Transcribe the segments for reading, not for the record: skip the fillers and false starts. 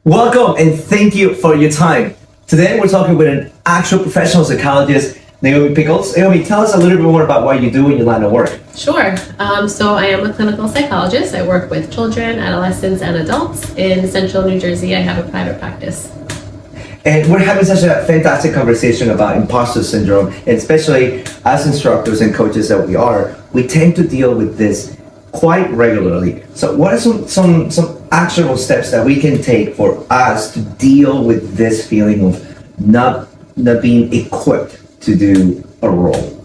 Welcome and thank you for your time. Today we're talking with an actual professional psychologist, Naomi Pickholt. Naomi, tell us a little bit more about what you do in your line of work. Sure. So I am a clinical psychologist. I work with children, adolescents, and adults. In central New Jersey, I have a private practice. And we're having such a fantastic conversation about imposter syndrome, and especially as instructors and coaches that we are, we tend to deal with this quite regularly. So what are some actionable steps that we can take for us to deal with this feeling of not being equipped to do a role?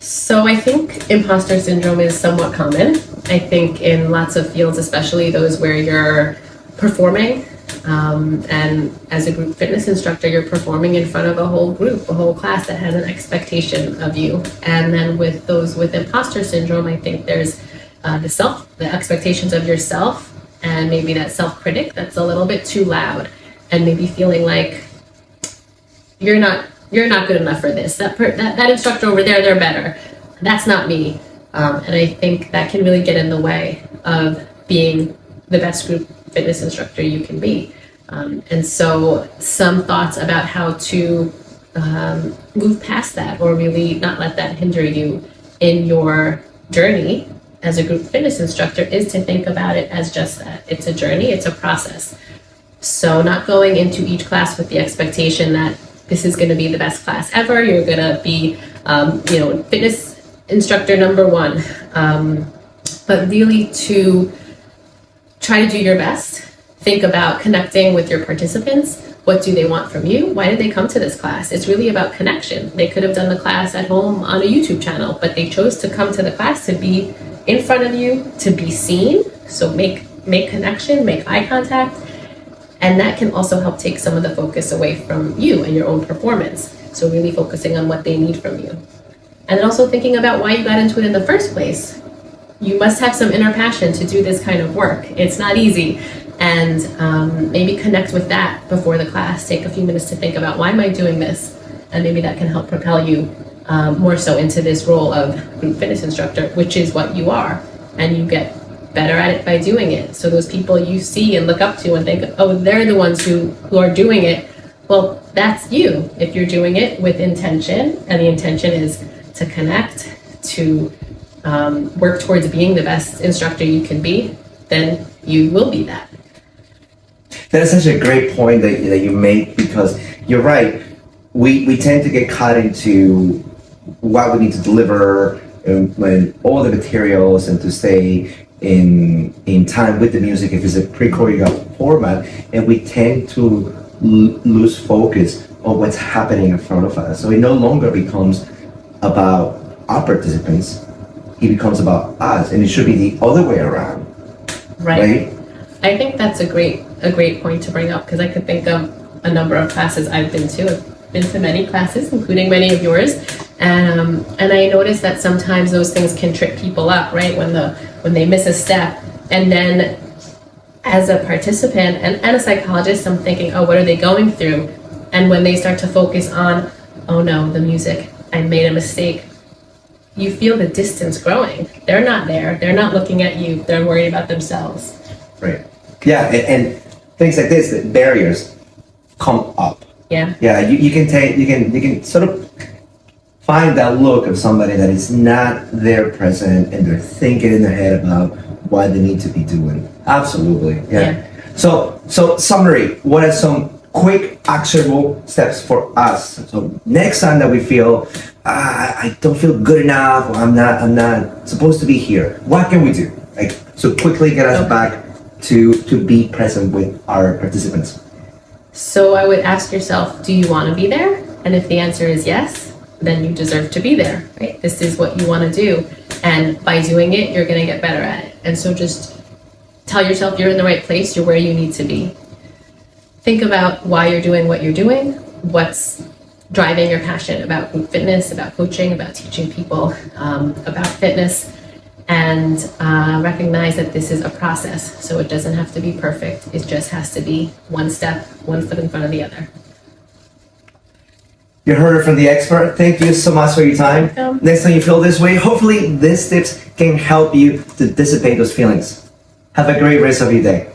So I think imposter syndrome is somewhat common. I think in lots of fields, especially those where you're performing, and as a group fitness instructor, you're performing in front of a whole group, a whole class that has an expectation of you. And then with those with imposter syndrome, I think there's the expectations of yourself, and maybe that self-critic that's a little bit too loud, and maybe feeling like you're not good enough for this. That instructor over there, they're better. That's not me. And I think that can really get in the way of being the best group fitness instructor you can be. And so some thoughts about how to move past that, or really not let that hinder you in your journey as a group fitness instructor, is to think about it as just that. It's a journey, it's a process. So not going into each class with the expectation that this is going to be the best class ever, you're going to be fitness instructor number one, but really to try to do your best. Think about connecting with your participants. What do they want from you? Why did they come to this class? It's really about connection. They could have done the class at home on a YouTube channel, but they chose to come to the class to be in front of you, to be seen. So make connection, make eye contact. And that can also help take some of the focus away from you and your own performance. So really focusing on what they need from you. And then also thinking about why you got into it in the first place. You must have some inner passion to do this kind of work. It's not easy. And maybe connect with that before the class. Take a few minutes to think about, why am I doing this? And maybe that can help propel you more so into this role of group fitness instructor, which is what you are. And you get better at it by doing it. So those people you see and look up to and think, oh, they're the ones who are doing it. Well, that's you. If you're doing it with intention, and the intention is to connect, to work towards being the best instructor you can be, then you will be that. That's such a great point that you make, because you're right. We tend to get caught into what we need to deliver when all the materials, and to stay in time with the music if it's a pre-choreographed format, and we tend to lose focus on what's happening in front of us. So it no longer becomes about our participants, it becomes about us, and it should be the other way around. Right? I think that's a great point to bring up, because I could think of a number of classes I've been to. I've been to many classes, including many of yours, and I noticed that sometimes those things can trip people up, right? When they miss a step, and then as a participant and a psychologist, I'm thinking, oh, what are they going through? And when they start to focus on, oh no, the music, I made a mistake, you feel the distance growing. They're not there. They're not looking at you. They're worried about themselves. Right. Yeah, and things like this, the barriers come up. Yeah. Yeah, you can sort of find that look of somebody that is not there present, and they're thinking in their head about what they need to be doing. Absolutely. Yeah. So summary, what are some quick actionable steps for us? So next time that we feel I don't feel good enough, or I'm not supposed to be here, what can we do? So quickly get us back to be present with our participants. So I would ask yourself, do you want to be there? And if the answer is yes, then you deserve to be there, right? This is what you want to do. And by doing it, you're going to get better at it. And so just tell yourself you're in the right place, you're where you need to be. Think about why you're doing what you're doing, what's driving your passion about group fitness, about coaching, about teaching people about fitness, and recognize that this is a process. So it doesn't have to be perfect. It just has to be one step, one foot in front of the other. You heard it from the expert. Thank you so much for your time. Next time you feel this way, hopefully these tips can help you to dissipate those feelings. Have a great rest of your day.